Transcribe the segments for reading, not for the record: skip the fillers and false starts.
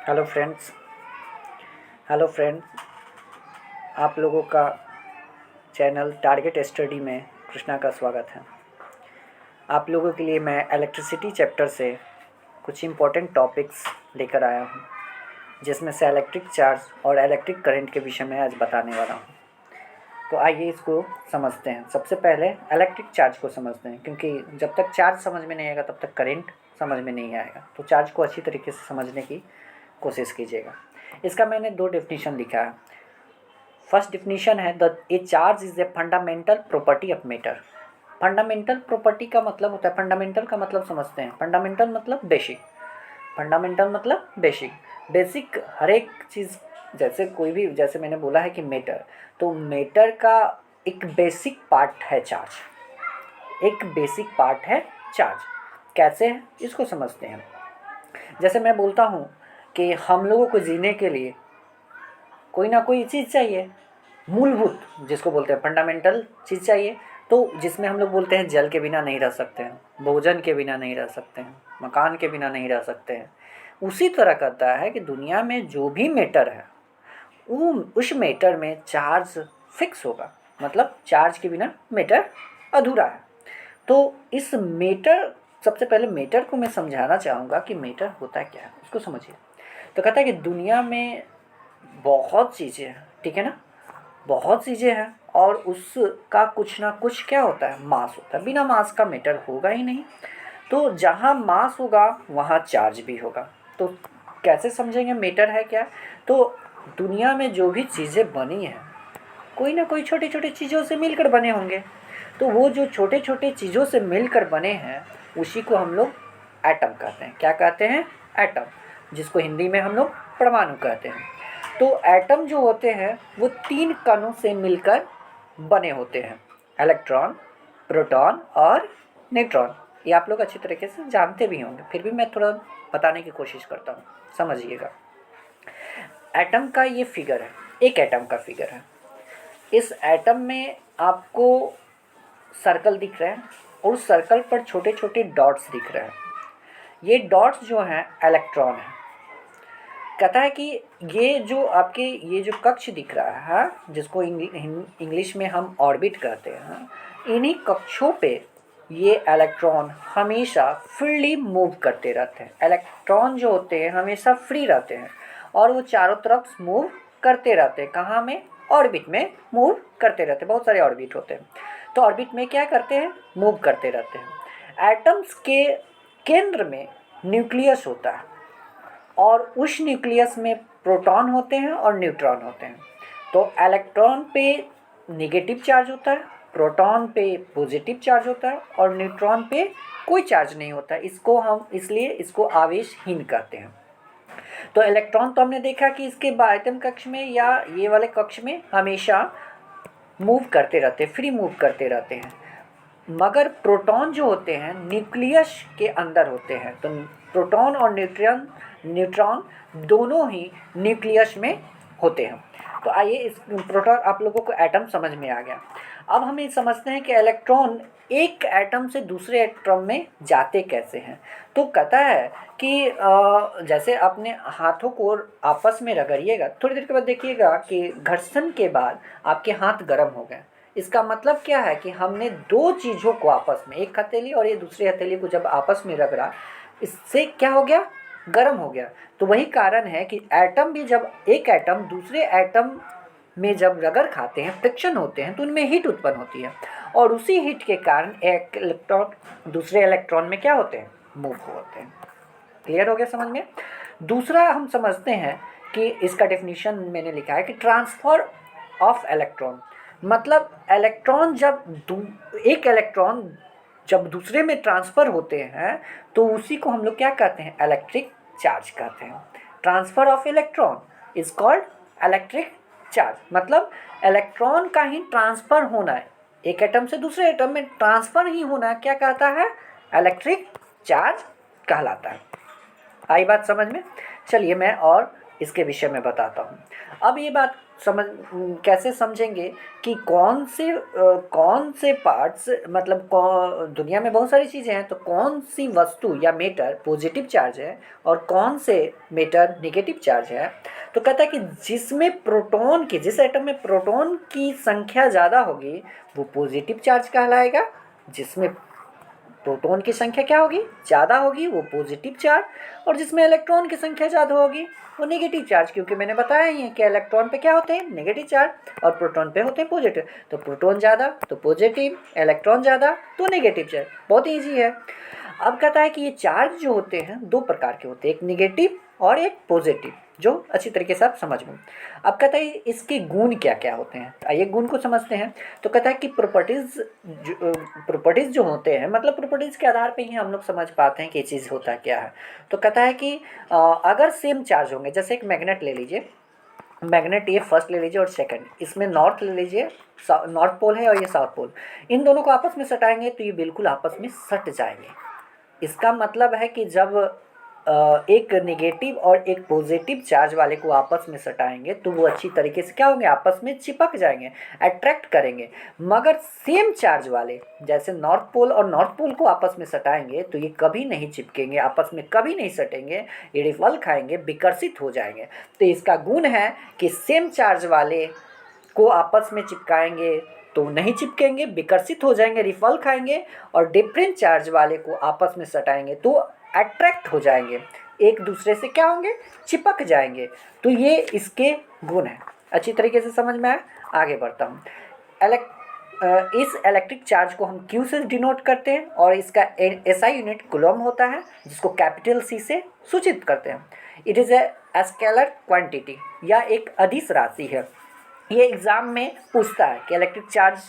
Hello friends. Hello friends, आप लोगों का चैनल टारगेट स्टडी में कृष्णा का स्वागत है। आप लोगों के लिए मैं इलेक्ट्रिसिटी चैप्टर से कुछ इम्पोर्टेंट टॉपिक्स लेकर आया हूँ, जिसमें से इलेक्ट्रिक चार्ज और इलेक्ट्रिक करंट के विषय में आज बताने वाला हूँ। तो आइए इसको समझते हैं। सबसे पहले इलेक्ट्रिक चार्ज को समझते हैं, क्योंकि जब तक चार्ज समझ में नहीं आएगा तब तक करंट समझ में नहीं आएगा। तो चार्ज को अच्छी तरीके से समझने की कोशिश कीजिएगा। इसका मैंने दो डेफिनेशन लिखा है। फर्स्ट डिफिनीशन है the A charge is a fundamental property of matter. Fundamental property का मतलब होता है, फंडामेंटल का मतलब समझते हैं। फंडामेंटल मतलब बेसिक, फंडामेंटल मतलब बेसिक। बेसिक हर एक चीज़, जैसे कोई भी, जैसे मैंने बोला है कि मैटर, तो मैटर का एक बेसिक पार्ट है चार्ज। एक बेसिक पार्ट है चार्ज। कैसे है इसको समझते हैं। जैसे मैं बोलता हूँ कि हम लोगों को जीने के लिए कोई ना कोई चीज़ चाहिए, मूलभूत जिसको बोलते हैं फंडामेंटल चीज़ चाहिए। तो जिसमें हम लोग बोलते हैं जल के बिना नहीं रह सकते हैं, भोजन के बिना नहीं रह सकते हैं, मकान के बिना नहीं रह सकते हैं। उसी तरह करता है कि दुनिया में जो भी मैटर है वो उस मैटर में चार्ज फिक्स होगा। मतलब चार्ज के बिना मैटर अधूरा है। तो इस मैटर, सबसे पहले मैटर को मैं समझाना चाहूँगा कि मैटर होता क्या है, उसको समझिए। तो कहता है कि दुनिया में बहुत चीज़ें हैं, ठीक है ना, बहुत चीज़ें हैं, और उसका कुछ ना कुछ क्या होता है, मास होता है। बिना मास का मैटर होगा ही नहीं। तो जहाँ मास होगा वहाँ चार्ज भी होगा। तो कैसे समझेंगे मैटर है क्या। तो दुनिया में जो भी चीज़ें बनी हैं, कोई ना कोई छोटी छोटी चीज़ों से मिलकर बने होंगे। तो वो जो छोटे छोटे चीज़ों से मिलकर बने हैं उसी को हम लोग एटम कहते हैं। क्या कहते हैं? एटम, जिसको हिंदी में हम लोग परमाणु कहते हैं। तो एटम जो होते हैं वो तीन कणों से मिलकर बने होते हैं, इलेक्ट्रॉन, प्रोटॉन और न्यूट्रॉन। ये आप लोग अच्छी तरीके से जानते भी होंगे, फिर भी मैं थोड़ा बताने की कोशिश करता हूँ, समझिएगा। एटम का ये फिगर है, एक एटम का फिगर है। इस एटम में आपको सर्कल दिख रहे हैं और उस सर्कल पर छोटे छोटे डॉट्स दिख रहे हैं। ये डॉट्स जो हैं इलेक्ट्रॉन है। कहता है कि ये जो आपके ये जो कक्ष दिख रहा है, जिसको इंग्लिश में हम ऑर्बिट कहते हैं, इन्हीं कक्षों पे ये इलेक्ट्रॉन हमेशा फ्रीली मूव करते रहते हैं। इलेक्ट्रॉन जो होते हैं हमेशा फ्री रहते हैं और वो चारों तरफ मूव करते रहते हैं। कहाँ में? ऑर्बिट में मूव करते रहते हैं। बहुत सारे ऑर्बिट होते हैं। तो ऑर्बिट में क्या करते हैं? मूव करते रहते हैं। एटम्स के केंद्र में न्यूक्लियस होता है और उस न्यूक्लियस में प्रोटॉन होते हैं और न्यूट्रॉन होते हैं। तो इलेक्ट्रॉन पे नेगेटिव चार्ज होता है, प्रोटॉन पे पॉजिटिव चार्ज होता है और न्यूट्रॉन पे कोई चार्ज नहीं होता है। इसको हम इसलिए इसको आवेशहीन कहते हैं। तो इलेक्ट्रॉन तो हमने देखा कि इसके बाह्यतम कक्ष में या ये वाले कक्ष में हमेशा मूव करते रहते हैं, फ्री मूव करते रहते हैं। मगर प्रोटॉन जो होते हैं न्यूक्लियस के अंदर होते हैं। तो प्रोटॉन और न्यूट्रॉन दोनों ही न्यूक्लियस में होते हैं। तो आइए, इस प्रोटॉन आप लोगों को एटम समझ में आ गया। अब हम ये समझते हैं कि इलेक्ट्रॉन एक एटम से दूसरे एटम में जाते कैसे हैं। तो कहता है कि जैसे अपने हाथों को आपस में रगड़िएगा, थोड़ी देर के बाद देखिएगा कि घर्षण के बाद आपके हाथ गर्म हो गए। इसका मतलब क्या है कि हमने दो चीज़ों को आपस में, एक हथेली और ये दूसरी हथेली को जब आपस में रगड़ा, इससे क्या हो गया? गर्म हो गया। तो वही कारण है कि एटम भी, जब एक एटम दूसरे एटम में जब रगड़ खाते हैं, फ्रिक्शन होते हैं, तो उनमें हीट उत्पन्न होती है और उसी हीट के कारण एक इलेक्ट्रॉन दूसरे इलेक्ट्रॉन में क्या होते हैं? मूव होते हैं। क्लियर हो गया समझ में? दूसरा हम समझते हैं कि इसका डेफिनेशन मैंने लिखा है कि ट्रांसफर ऑफ इलेक्ट्रॉन। मतलब इलेक्ट्रॉन एक इलेक्ट्रॉन जब दूसरे में ट्रांसफ़र होते हैं तो उसी को हम लोग क्या कहते हैं? इलेक्ट्रिक चार्ज कहते हैं। Transfer of electron is called electric charge. मतलब इलेक्ट्रॉन का ही ट्रांसफ़र होना है, एक एटम से दूसरे एटम में ट्रांसफ़र ही होना है, क्या कहता है? इलेक्ट्रिक चार्ज कहलाता है। आई बात समझ में? चलिए मैं और इसके विषय में बताता हूँ। अब ये बात कैसे समझेंगे कि कौन से पार्ट्स, मतलब दुनिया में बहुत सारी चीज़ें हैं, तो कौन सी वस्तु या मैटर पॉजिटिव चार्ज है और कौन से मैटर नेगेटिव चार्ज है। तो कहता है कि जिस एटम में प्रोटॉन की संख्या ज़्यादा होगी वो पॉजिटिव चार्ज कहलाएगा, जिसमें प्रोटॉन की संख्या क्या होगी, ज़्यादा होगी, वो पॉजिटिव चार्ज, और जिसमें इलेक्ट्रॉन की संख्या ज़्यादा होगी वो नेगेटिव चार्ज, क्योंकि मैंने बताया ही है कि इलेक्ट्रॉन पे क्या होते हैं, नेगेटिव चार्ज, और प्रोटॉन पे होते हैं पॉजिटिव। तो प्रोटॉन ज़्यादा तो पॉजिटिव, इलेक्ट्रॉन ज़्यादा तो नेगेटिव चार्ज। बहुत ईजी है। अब कहता है कि ये चार्ज जो होते हैं दो प्रकार के होते हैं, एक नेगेटिव और एक पॉजिटिव, जो अच्छी तरीके से आप समझ लो। अब कहता है इसके गुण क्या क्या होते हैं, आइए गुण को समझते हैं। तो कहता है कि प्रॉपर्टीज़ जो होते हैं, मतलब प्रॉपर्टीज़ के आधार पे ही हम लोग समझ पाते हैं कि ये चीज़ होता क्या है। तो कहता है कि अगर सेम चार्ज होंगे, जैसे एक मैग्नेट ले लीजिए, मैग्नेट ये फर्स्ट ले लीजिए और सेकंड, इसमें नॉर्थ ले लीजिए, नॉर्थ पोल है और ये साउथ पोल, इन दोनों को आपस में सटाएंगे तो ये बिल्कुल आपस में सट जाएंगे। इसका मतलब है कि जब एक नेगेटिव और एक पॉजिटिव चार्ज वाले को आपस में सटाएंगे तो वो अच्छी तरीके से क्या होंगे, आपस में चिपक जाएंगे, अट्रैक्ट करेंगे। मगर सेम चार्ज वाले, जैसे नॉर्थ पोल और नॉर्थ पोल को आपस में सटाएंगे तो ये कभी नहीं चिपकेंगे, आपस में कभी नहीं सटेंगे, ये रिपल खाएंगे, विकर्षित हो जाएंगे। तो इसका गुण है कि सेम चार्ज वाले को आपस में चिपकाएंगे तो नहीं चिपकेंगे, विकर्षित हो जाएंगे, रिपल खाएंगे, और डिफरेंट चार्ज वाले को आपस में सटाएंगे तो अट्रैक्ट हो जाएंगे, एक दूसरे से क्या होंगे, चिपक जाएंगे। तो ये इसके गुण हैं। अच्छी तरीके से समझ में आया। आगे बढ़ता हूँ। इस इलेक्ट्रिक चार्ज को हम Q से डिनोट करते हैं और इसका SI यूनिट कूलम होता है, जिसको कैपिटल C से सूचित करते हैं। It is a scalar quantity, या एक अदिश राशि है। ये एग्ज़ाम में पूछता है कि इलेक्ट्रिक चार्ज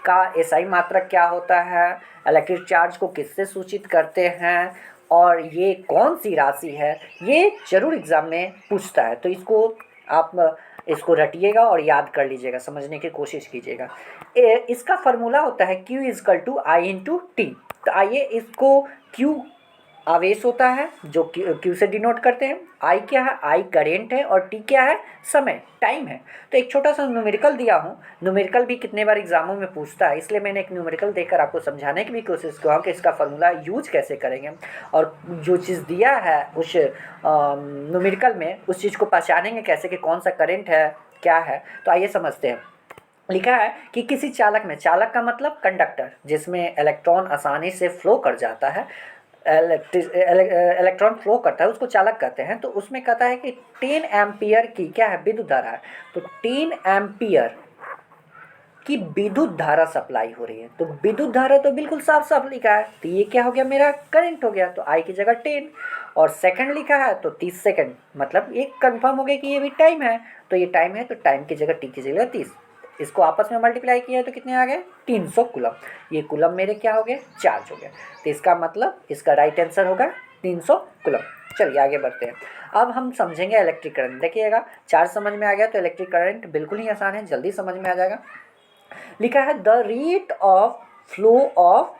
का SI मात्रक क्या होता है, इलेक्ट्रिक चार्ज को किससे सूचित करते हैं, और ये कौन सी राशि है, ये जरूर एग्ज़ाम में पूछता है। तो इसको रटिएगा और याद कर लीजिएगा, समझने की कोशिश कीजिएगा। इसका फार्मूला होता है Q = I/T। तो आइए इसको, Q आवेश होता है जो Q से डिनोट करते हैं, I क्या है, I करेंट है, और T क्या है, समय, टाइम है। तो एक छोटा सा न्यूमेरिकल दिया हूँ, न्यूमेरिकल भी कितने बार एग्जामों में पूछता है, इसलिए मैंने एक न्यूमेरिकल देकर आपको समझाने की भी कोशिश किया कि इसका फार्मूला यूज कैसे करेंगे, और जो चीज़ दिया है उस न्यूमेरिकल में उस चीज़ को पहचानेंगे कैसे कि कौन सा करेंट है, क्या है। तो आइए समझते हैं। लिखा है कि किसी चालक में, चालक का मतलब कंडक्टर, जिसमें इलेक्ट्रॉन आसानी से फ्लो कर जाता है, इलेक्ट्रॉन फ्लो करता है, उसको चालक कहते हैं। तो उसमें कहता है कि 10 एम्पियर की क्या है, विद्युत धारा है। तो 10 एम्पियर की विद्युत धारा सप्लाई हो रही है। तो विद्युत धारा तो बिल्कुल साफ साफ लिखा है, तो ये क्या हो गया, मेरा करंट हो गया। तो आई की जगह 10, और सेकंड लिखा है तो 30 सेकंड, मतलब ये कंफर्म हो गया कि ये भी टाइम है। तो ये टाइम है, तो टाइम की जगह टी की जगह 30, इसको आपस में मल्टीप्लाई किया तो कितने आ गए, 300 कूलम। ये कूलम मेरे क्या हो गए, चार्ज हो गया। तो इसका मतलब इसका राइट आंसर होगा 300 कूलम। चलिए आगे बढ़ते हैं। अब हम समझेंगे इलेक्ट्रिक करंट। देखिएगा, चार्ज समझ में आ गया तो इलेक्ट्रिक करंट बिल्कुल ही आसान है, जल्दी समझ में आ जाएगा। लिखा है the rate of flow of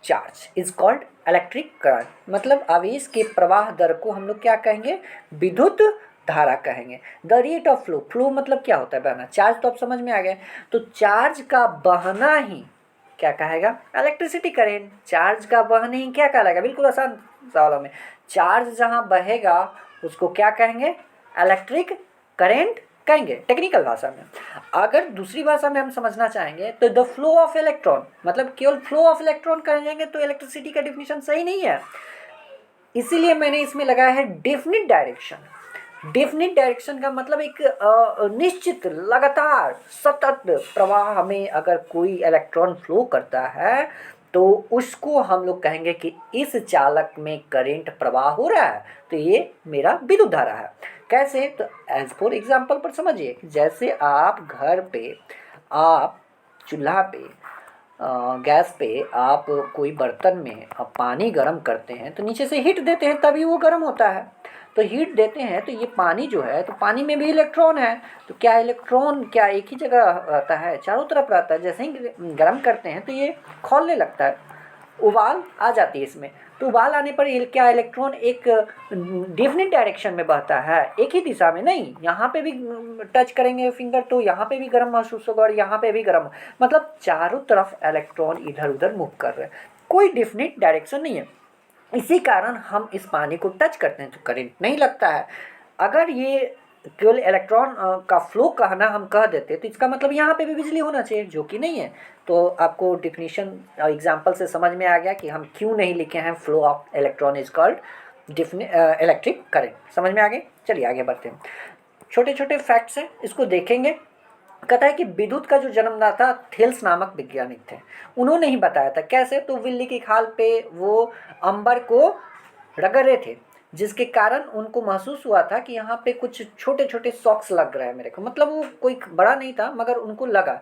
charge is called electric current, मतलब आवेश के प्रवाह दर को हम लोग क्या कहेंगे, विद्युत धारा कहेंगे। The rate of flow, flow मतलब क्या होता है, बहना। चार्ज तो अब समझ में आ गया, तो चार्ज का बहना ही क्या कहेगा, इलेक्ट्रिसिटी करेंट। चार्ज का बहना ही क्या कहलाएगा, बिल्कुल आसान सवालों में, चार्ज जहाँ बहेगा उसको क्या कहेंगे, इलेक्ट्रिक करेंट कहेंगे टेक्निकल भाषा में। अगर दूसरी भाषा में हम समझना चाहेंगे तो द फ्लो ऑफ इलेक्ट्रॉन, मतलब केवल फ्लो ऑफ इलेक्ट्रॉन कहेंगे तो इलेक्ट्रिसिटी का डिफिनीशन सही नहीं है, इसीलिए मैंने इसमें लगाया है डेफिनिट डायरेक्शन। डेफिनिट डायरेक्शन का मतलब एक निश्चित, लगातार, सतत प्रवाह में अगर कोई इलेक्ट्रॉन फ्लो करता है तो उसको हम लोग कहेंगे कि इस चालक में करंट प्रवाह हो रहा है, तो ये मेरा विद्युत धारा है। कैसे, तो एज फॉर एग्जाम्पल पर समझिए, जैसे आप घर पे, आप चूल्हा पे, गैस पे आप कोई बर्तन में आप पानी गर्म करते हैं तो नीचे से हीट देते हैं तभी वो गर्म होता है। तो हीट देते हैं तो ये पानी जो है, तो पानी में भी इलेक्ट्रॉन है, तो क्या इलेक्ट्रॉन क्या एक ही जगह रहता है, चारों तरफ रहता है। जैसे ही गर्म करते हैं तो ये खौलने लगता है, उबाल आ जाती है इसमें, तो उबाल आने पर ये क्या इलेक्ट्रॉन एक डेफिनेट डायरेक्शन में बहता है, एक ही दिशा में नहीं। यहाँ पे भी टच करेंगे फिंगर तो यहाँ पे भी गर्म महसूस होगा और यहाँ पे भी गर्म, मतलब चारों तरफ इलेक्ट्रॉन इधर उधर मूव कर रहे हैं, कोई डेफिनेट डायरेक्शन नहीं है। इसी कारण हम इस पानी को टच करते हैं तो करंट नहीं लगता है। अगर ये केवल इलेक्ट्रॉन का फ्लो कहना हम कह देते तो इसका मतलब यहाँ पे भी बिजली होना चाहिए, जो कि नहीं है। तो आपको डिफिनीशन एग्जांपल से समझ में आ गया कि हम क्यों नहीं लिखे हैं flow of electron is called electric current. समझ में आ गए? चलिए आगे बढ़ते हैं। छोटे छोटे फैक्ट्स हैं, इसको देखेंगे। कहता है कि विद्युत का जो जन्मदाता थेल्स नामक वैज्ञानिक थे, उन्होंने ही बताया था। कैसे? तो बिल्ली की खाल पे वो अंबर को रगड़ रहे थे, जिसके कारण उनको महसूस हुआ था कि यहाँ पे कुछ छोटे छोटे शॉक्स लग रहा है मेरे को। मतलब वो कोई बड़ा नहीं था मगर उनको लगा।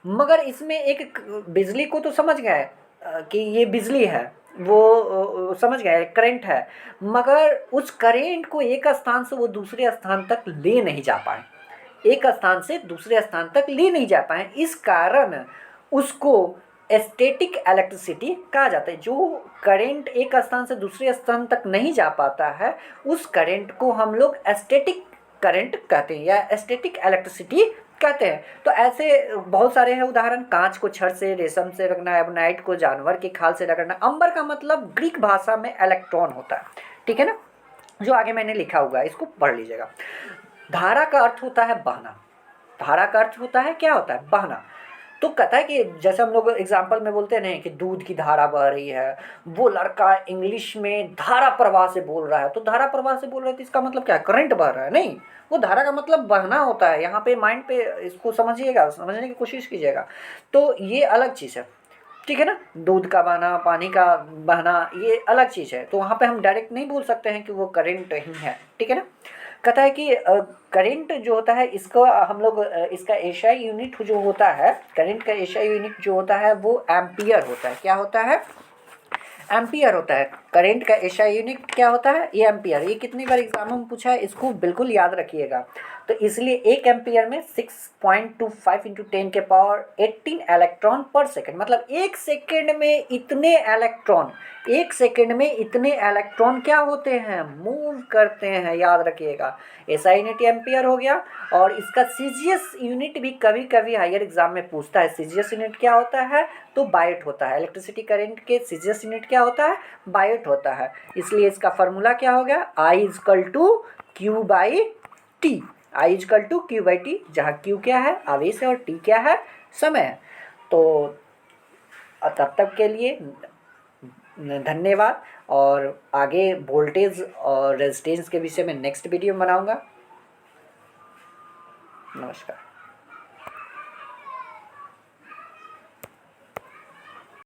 मगर इसमें एक बिजली को तो समझ गए कि ये बिजली है, वो समझ गए करंट है, मगर उस करंट को एक स्थान से वो दूसरे स्थान तक ले नहीं जा पाए, एक स्थान से दूसरे स्थान तक ले नहीं जा पाए। इस कारण उसको स्टैटिक इलेक्ट्रिसिटी कहा जाता है। जो करंट एक स्थान से दूसरे स्थान तक नहीं जा पाता है, उस करंट को हम लोग स्टैटिक करंट कहते हैं या स्टैटिक इलेक्ट्रिसिटी कहते हैं। तो ऐसे बहुत सारे हैं उदाहरण। कांच को छड़ से, रेशम से रगड़ना, एबोनाइट को जानवर के खाल से रगड़ना। अंबर का मतलब ग्रीक भाषा में इलेक्ट्रॉन होता है, ठीक है ना, जो आगे मैंने लिखा हुआ है, इसको पढ़ लीजिएगा। धारा का अर्थ होता है बहना। धारा का अर्थ होता है, क्या होता है? बहना। तो कहता है कि जैसे हम लोग एग्जाम्पल में बोलते हैं कि दूध की धारा बह रही है, वो लड़का इंग्लिश में धारा प्रवाह से बोल रहा है, तो धारा प्रवाह से बोल रहे थे, इसका मतलब क्या है? करंट बह रहा है? नहीं, वो धारा का मतलब बहना होता है। यहाँ पे माइंड पे इसको समझिएगा, समझने की कोशिश कीजिएगा। तो ये अलग चीज़ है, ठीक है ना। दूध का बहना, पानी का बहना, ये अलग चीज़ है। तो वहाँ पे हम डायरेक्ट नहीं बोल सकते हैं कि वो करंट ही है, ठीक है ना। कहता है कि करंट जो होता है इसको हम लोग इसका एसआई यूनिट जो होता है, करंट का एसआई यूनिट जो होता है वो एम्पियर होता है। क्या होता है? एम्पियर होता है। करंट का एसआई यूनिट क्या होता है? ये एम्पियर। ये कितनी बार एग्जाम में पूछा है, इसको बिल्कुल याद रखिएगा। तो इसलिए एक एम्पियर में 6.25 इंटू 10 के पावर 18 इलेक्ट्रॉन पर सेकेंड, मतलब एक सेकेंड में इतने इलेक्ट्रॉन, एक सेकेंड में इतने इलेक्ट्रॉन क्या होते हैं? मूव करते हैं, याद रखिएगा। एसआई यूनिट एम्पियर हो गया। और इसका सीजीएस यूनिट भी कभी कभी हायर एग्जाम में पूछता है। सीजीएस यूनिट क्या होता है? तो बाइट होता है। इलेक्ट्रिसिटी करंट के सीजीएस यूनिट क्या होता है? बाइट होता है। इसलिए इसका फॉर्मूला क्या हो गया? I is equal to Q by T. I is equal to Q by T, जहाँ क्यू क्या है? आवेश है, और टी क्या है? समय है। तो तब तक के लिए धन्यवाद। और आगे वोल्टेज और रेजिस्टेंस के विषय में नेक्स्ट वीडियो बनाऊंगा। नमस्कार।